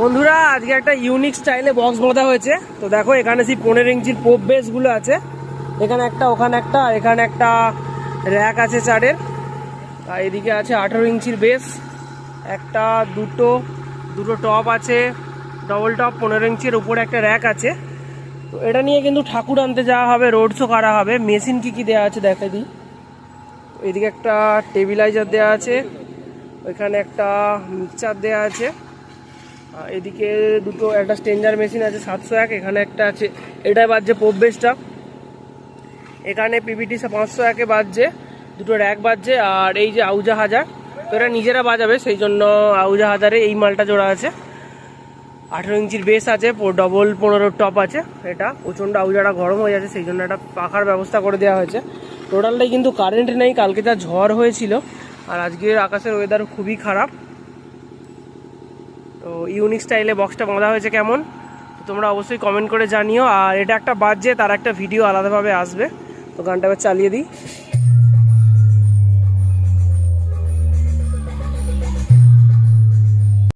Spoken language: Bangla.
বন্ধুরা আজকে একটা ইউনিক স্টাইলে বক্স বাঁধা হয়েছে। তো দেখো এখানে সেই 15 ইঞ্চির পোপ বেসগুলো আছে, এখানে একটা, ওখানে একটা, এখানে একটা র্যাক আছে চারের, আর এদিকে আছে 18 ইঞ্চির বেস, একটা দুটো টপ আছে, ডবল টপ 15 ইঞ্চির উপরে একটা র্যাক আছে। তো এটা নিয়ে কিন্তু ঠাকুর আনতে যাওয়া হবে, রোড শো করা হবে। মেশিন কি দেওয়া আছে দেখা দিই। এদিকে একটা টেবিলাইজার দেওয়া আছে, ওইখানে একটা মিক্সচার দেওয়া আছে, এদিকে দুটো, একটা স্টেঞ্জার মেশিন আছে 701, এখানে একটা আছে, এটাই বাজছে পোপ বেসটা, এখানে পিভিটি 501 বাজছে, দুটো র্যাক বাজছে, আর এই যে আউজা হাজার, তো এরা নিজেরা বাজাবে, সেই জন্য আউজা হাজারে এই মালটা জোড়া আছে। 18 ইঞ্চির বেস আছে, ডবল 15 টপ আছে। এটা প্রচণ্ড আউজাটা গরম হয়ে যাচ্ছে, সেই জন্য একটা পাখার ব্যবস্থা করে দেওয়া হয়েছে। টোটালটাই কিন্তু কারেন্ট নেই, কালকে যা ঝড় হয়েছিল, আর আজকের আকাশের ওয়েদার খুবই খারাপ। তো ইউনিক স্টাইলে বক্সটা বাঁধা হয়েছে কেমন, তোমরা অবশ্যই কমেন্ট করে জানিও। আর এটা একটা বাজছে, তার একটা ভিডিও আলাদাভাবে আসবে। তো গানটা এবার চালিয়ে দিই।